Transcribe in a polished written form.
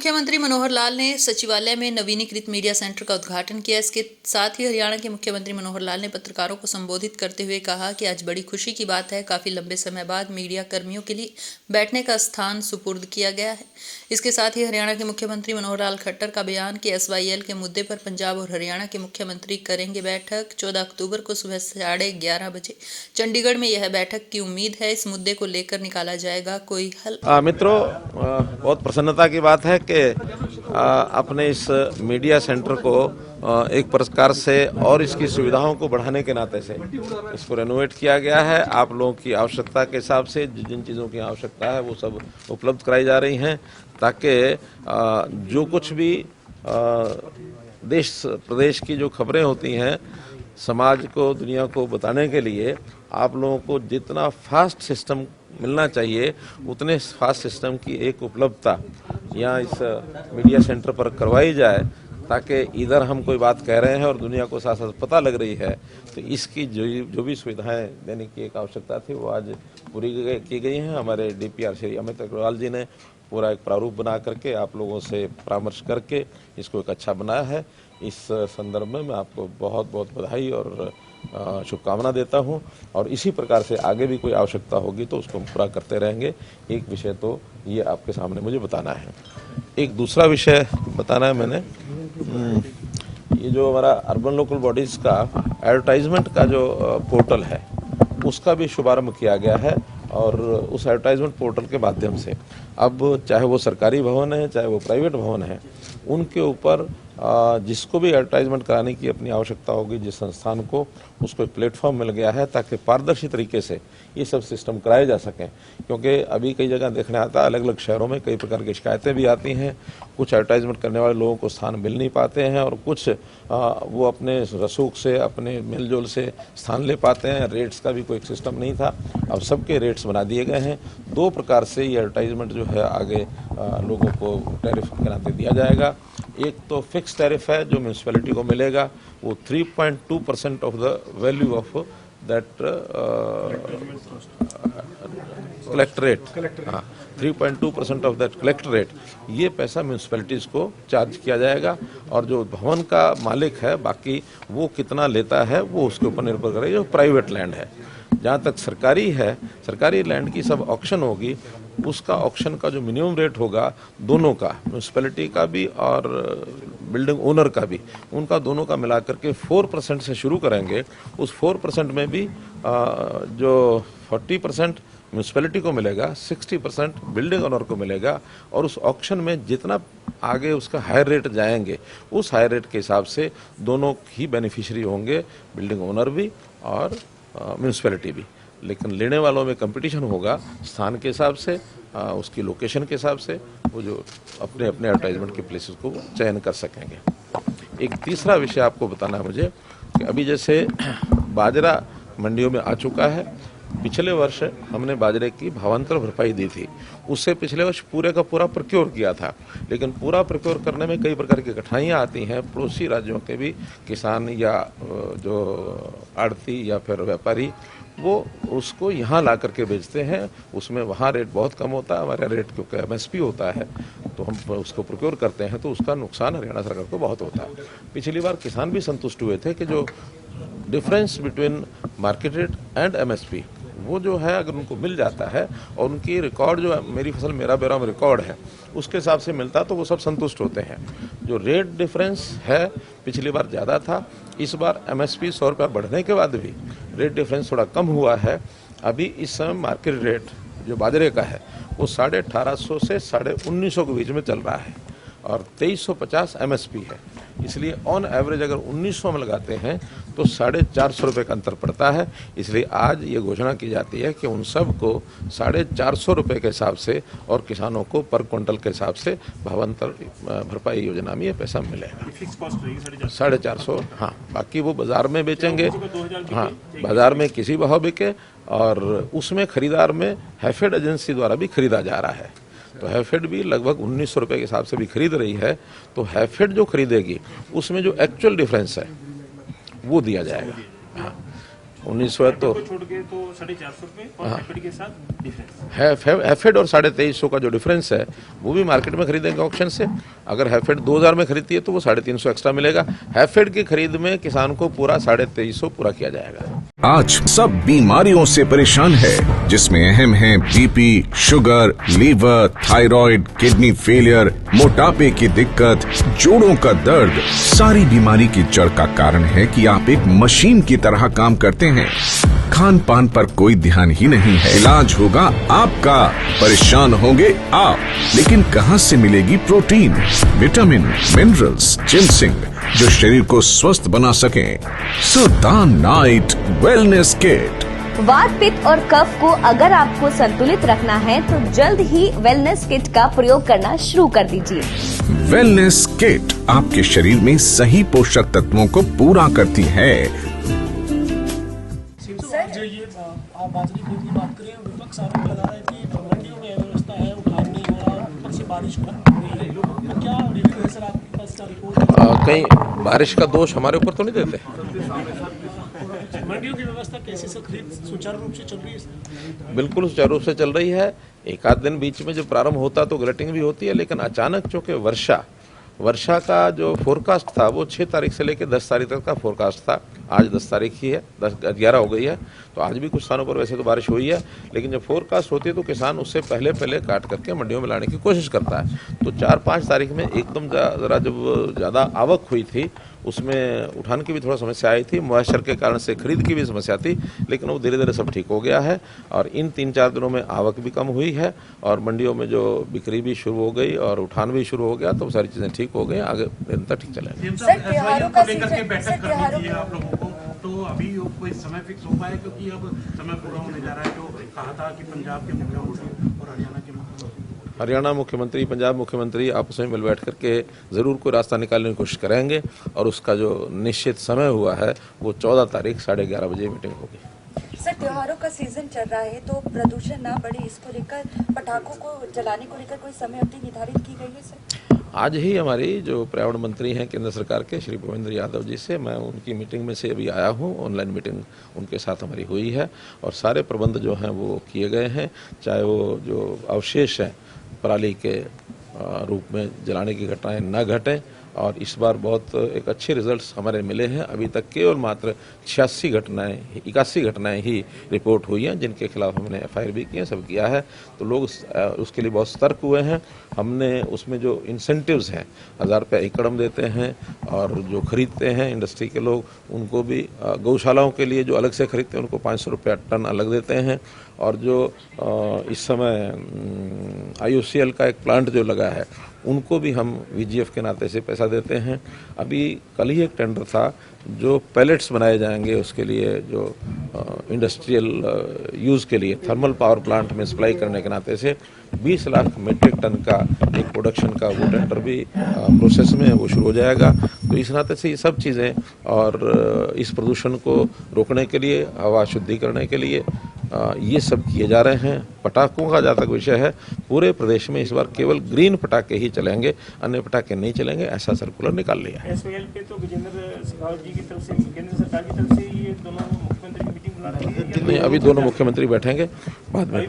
मुख्यमंत्री मनोहर लाल ने सचिवालय में नवीनीकृत मीडिया सेंटर का उद्घाटन किया। इसके साथ ही हरियाणा के मुख्यमंत्री मनोहर लाल ने पत्रकारों को संबोधित करते हुए कहा कि आज बड़ी खुशी की बात है, काफी लंबे समय बाद मीडिया कर्मियों के लिए बैठने का स्थान सुपुर्द किया गया है। इसके साथ ही हरियाणा के मुख्यमंत्री मनोहर लाल खट्टर का बयान कि SYL के मुद्दे पर पंजाब और हरियाणा के मुख्यमंत्री करेंगे बैठक। 14 अक्टूबर को सुबह 11:30 बजे चंडीगढ़ में यह बैठक की उम्मीद है। इस मुद्दे को लेकर निकाला जाएगा कोई हल। मित्रों, बहुत प्रसन्नता की बात है कि अपने इस मीडिया सेंटर को एक प्रकार से और इसकी सुविधाओं को बढ़ाने के नाते से इसको रेनोवेट किया गया है। आप लोगों की आवश्यकता के हिसाब से जिन चीज़ों की आवश्यकता है वो सब उपलब्ध कराई जा रही हैं, ताकि जो कुछ भी देश प्रदेश की जो खबरें होती हैं समाज को, दुनिया को बताने के लिए आप लोगों को जितना फास्ट सिस्टम मिलना चाहिए उतने फास्ट सिस्टम की एक उपलब्धता यहाँ इस मीडिया सेंटर पर करवाई जाए, ताकि इधर हम कोई बात कह रहे हैं और दुनिया को साथ साथ पता लग रही है, तो इसकी जो भी सुविधाएं देने की एक आवश्यकता थी वो आज पूरी की गई हैं। हमारे DPR श्री अमित अग्रवाल जी ने पूरा एक प्रारूप बना करके आप लोगों से परामर्श करके इसको एक अच्छा बनाया है। इस संदर्भ में मैं आपको बहुत बहुत बधाई और शुभकामना देता हूं, और इसी प्रकार से आगे भी कोई आवश्यकता होगी तो उसको हम पूरा करते रहेंगे। एक विषय तो ये आपके सामने मुझे बताना है। एक दूसरा विषय बताना है मैंने, ये जो हमारा अर्बन लोकल बॉडीज़ का एडवर्टाइजमेंट का जो पोर्टल है उसका भी शुभारंभ किया गया है, और उस एडवर्टाइजमेंट पोर्टल के माध्यम से अब चाहे वो सरकारी भवन है चाहे वो प्राइवेट भवन है, उनके ऊपर जिसको भी एडवर्टाइजमेंट कराने की अपनी आवश्यकता होगी, जिस संस्थान को, उसको एक प्लेटफॉर्म मिल गया है ताकि पारदर्शी तरीके से ये सब सिस्टम कराए जा सकें। क्योंकि अभी कई जगह देखने आता है, अलग अलग शहरों में कई प्रकार की शिकायतें भी आती हैं। कुछ एडवर्टाइजमेंट करने वाले लोगों को स्थान मिल नहीं पाते हैं, और कुछ वो अपने रसूख से, अपने मिलजुल से स्थान ले पाते हैं। रेट्स का भी कोई सिस्टम नहीं था, अब सबके रेट्स बना दिए गए हैं। 2 प्रकार से ये एडवर्टाइजमेंट जो है आगे लोगों को टैरिफ के नाते दिया जाएगा। एक तो फिक्स टैरिफ है जो म्यूनसिपैलिटी को मिलेगा, वो 3.2% of the value of that collectorate, हाँ 3.2% ऑफ दैट कलेक्टरेट, ये पैसा म्यूनसिपैलिटीज़ को चार्ज किया जाएगा। और जो भवन का मालिक है बाकी वो कितना लेता है वो उसके ऊपर निर्भर करेगा। जो प्राइवेट लैंड है, जहाँ तक सरकारी है, सरकारी लैंड की सब ऑक्शन होगी, उसका ऑक्शन का जो मिनिमम रेट होगा दोनों का, म्यूनसिपैलिटी का भी और बिल्डिंग ओनर का भी, उनका दोनों का मिला करके 4% से शुरू करेंगे। उस 4% में भी जो 40% म्यूनसिपैलिटी को मिलेगा, 60% बिल्डिंग ओनर को मिलेगा, और उस ऑक्शन में जितना आगे उसका हायर रेट जाएंगे उस हायर रेट के हिसाब से दोनों ही बेनिफिशियरी होंगे, बिल्डिंग ओनर भी और म्यूनसिपैलिटी भी। लेकिन लेने वालों में कंपटीशन होगा स्थान के हिसाब से, उसकी लोकेशन के हिसाब से, वो जो अपने अपने एडवर्टाइजमेंट के प्लेसेस को चयन कर सकेंगे। एक तीसरा विषय आपको बताना है मुझे कि अभी जैसे बाजरा मंडियों में आ चुका है, पिछले वर्ष हमने बाजरे की भावांतर भरपाई दी थी, उससे पिछले वर्ष पूरे का पूरा प्रोक्योर किया था। लेकिन पूरा प्रोक्योर करने में कई प्रकार की कठिनाइयाँ आती हैं। पड़ोसी राज्यों के भी किसान या जो आड़ती या फिर व्यापारी वो उसको यहाँ ला करके बेचते हैं, उसमें वहाँ रेट बहुत कम होता है, हमारा रेट क्योंकि MSP होता है तो हम उसको प्रोक्योर करते हैं, तो उसका नुकसान हरियाणा सरकार को बहुत होता है। पिछली बार किसान भी संतुष्ट हुए थे कि जो difference between market rate and MSP वो जो है अगर उनको मिल जाता है, और उनकी रिकॉर्ड जो मेरी फसल मेरा ब्यौरा में रिकॉर्ड है उसके हिसाब से मिलता, तो वो सब संतुष्ट होते हैं। जो रेट डिफरेंस है पिछली बार ज़्यादा था, इस बार MSP 100 रुपया बढ़ने के बाद भी रेट डिफरेंस थोड़ा कम हुआ है। अभी इस समय मार्केट रेट जो बाजरे का है वो 1850 से 1950 के बीच में चल रहा है, और 2350 MSP है। इसलिए ऑन एवरेज अगर 1900 में लगाते हैं तो 450 रुपये का अंतर पड़ता है। इसलिए आज ये घोषणा की जाती है कि उन सब को 450 रुपये के हिसाब से और किसानों को पर क्विंटल के हिसाब से भावांतर भरपाई योजना में ये पैसा मिलेगा। 450, हाँ, बाकी वो बाजार में बेचेंगे, हाँ बाजार में किसी भाव बिके, और उसमें खरीदार में हैफेड एजेंसी द्वारा भी खरीदा जा रहा है। तो हैफेड भी लगभग 1900 रुपये के हिसाब से भी खरीद रही है, तो हैफेड जो खरीदेगी उसमें जो एक्चुअल डिफरेंस है वो दिया जाएगा। हाँ, 1900 है तो छोड़ के तो 450 रुपए और हैफेड के साथ डिफरेंस है। हैफेड और 2350 का जो डिफरेंस है वो भी मार्केट में खरीदेंगे ऑक्शन से। अगर हैफेड 2000 में खरीदती है तो वो 350 एक्स्ट्रा मिलेगा। हैफेड की खरीद में किसान को पूरा 2350 पूरा किया जाएगा। आज सब बीमारियों से परेशान है, जिसमें अहम है BP, sugar, liver, thyroid, kidney failure, मोटापे की दिक्कत, जोड़ों का दर्द। सारी बीमारी की जड़ का कारण है कि आप एक मशीन की तरह काम करते हैं। खान पान पर कोई ध्यान ही नहीं है। इलाज होगा आपका, परेशान होंगे आप, लेकिन कहां से मिलेगी प्रोटीन, विटामिन, मिनरल्स, जिंसिंग, जो शरीर को स्वस्थ बना सके। So the night wellness kit. वात, पित्त और कफ को अगर आपको संतुलित रखना है तो जल्द ही वेलनेस किट का प्रयोग करना शुरू कर दीजिए। वेलनेस किट आपके शरीर में सही पोषक तत्वों को पूरा करती है। जो ये आप बाजरे खरीद की बात करें, विपक्ष आरोप लगा रहा है कि मंडियों में अव्यवस्था है, उठान नहीं हो रहा, ऊपर से बारिश हो रही है, तो क्या रिव्यू है सर आपके पास का रिपोर्ट? कहीं बारिश का दोष हमारे ऊपर तो नहीं देते। मंडियों की व्यवस्था कैसे सर, खरीद सुचारू रूप से चल रही है सर? बिल्कुल सुचारू रूप से चल रही है। एक आध दिन बीच में जब प्रारंभ होता तो ग्लटिंग भी होती है, लेकिन अचानक चूंकि वर्षा का जो फोरकास्ट था वो 6 तारीख से लेकर 10 तारीख तक का फोरकास्ट था। आज 10 तारीख ही है, 11 हो गई है, तो आज भी कुछ स्थानों पर वैसे तो बारिश हुई है, लेकिन जब फोरकास्ट होती है तो किसान उससे पहले काट करके मंडियों में लाने की कोशिश करता है। तो 4-5 तारीख में एकदम जरा जब ज़्यादा आवक हुई थी, उसमें उठान की भी थोड़ा समस्या आई थी, मॉइस्चर के कारण से खरीद की भी समस्या थी, लेकिन वो धीरे धीरे सब ठीक हो गया है। और इन 3-4 दिनों में आवक भी कम हुई है और मंडियों में जो बिक्री भी शुरू हो गई और उठान भी शुरू हो गया, तो सारी चीज़ें ठीक हो गई, आगे निरंतर ठीक चलेंगे। सर, त्योहारों का सीजन, बैठक करनी थी आप लोगों को, तो अभी कोई समय फिक्स हो पाया? क्योंकि अब समय पूरा होने जा रहा है। जो कहा था कि पंजाब के मुख्यमंत्री और हरियाणा के मुख्यमंत्री, हरियाणा मुख्यमंत्री, पंजाब मुख्यमंत्री आपस में मिल बैठ करके ज़रूर कोई रास्ता निकालने की कोशिश करेंगे और उसका जो निश्चित समय हुआ है वो 14 तारीख 11:30 बजे मीटिंग होगी। सर, त्योहारों का सीजन चल रहा है तो प्रदूषण ना बढ़े, इसको लेकर पटाखों को जलाने को लेकर कोई समय अवधि निर्धारित की गई है सर? आज ही हमारी जो पर्यावरण मंत्री हैं केंद्र सरकार के, श्री भूपेंद्र यादव जी से मैं उनकी मीटिंग में से अभी आया हूँ। ऑनलाइन मीटिंग उनके साथ हमारी हुई है और सारे प्रबंध जो हैं वो किए गए हैं, चाहे वो जो अवशेष हैं पराली के रूप में जलाने की घटनाएं न घटें। और इस बार बहुत एक अच्छे रिजल्ट्स हमारे मिले हैं। अभी तक केवल मात्र 81 घटनाएं ही रिपोर्ट हुई हैं, जिनके खिलाफ हमने FIR भी किए, सब किया है। तो लोग उसके लिए बहुत सतर्क हुए हैं। हमने उसमें जो इंसेंटिव्स हैं, 1000 रुपये एकड़ हम देते हैं और जो खरीदते हैं इंडस्ट्री के लोग, उनको भी गौशालाओं के लिए जो अलग से खरीदते हैं उनको 500 रुपये टन अलग देते हैं। और जो इस समय IOCL का एक प्लांट जो लगा है, उनको भी हम VGF के नाते से पैसा देते हैं। अभी कल ही एक टेंडर था जो पैलेट्स बनाए जाएंगे, उसके लिए जो इंडस्ट्रियल यूज़ के लिए थर्मल पावर प्लांट में सप्लाई करने के नाते से 20 लाख मीट्रिक टन का एक प्रोडक्शन का वो टेंडर भी प्रोसेस में है, वो शुरू हो जाएगा। तो इस नाते से ये सब चीज़ें और इस प्रदूषण को रोकने के लिए, हवा शुद्धि करने के लिए ये सब किए जा रहे हैं। पटाखों का जहाँ तक विषय है, पूरे प्रदेश में इस बार केवल ग्रीन पटाखे ही चलेंगे, अन्य पटाखे नहीं चलेंगे, ऐसा सर्कुलर निकाल लिया है। SOL पे तो गजेंद्र शेखावत जी की तरफ से, केंद्र सरकार की तरफ से ये दोनों मुख्यमंत्री की मीटिंग बुला रही है। नहीं, अभी दोनों मुख्यमंत्री बैठेंगे बाद में।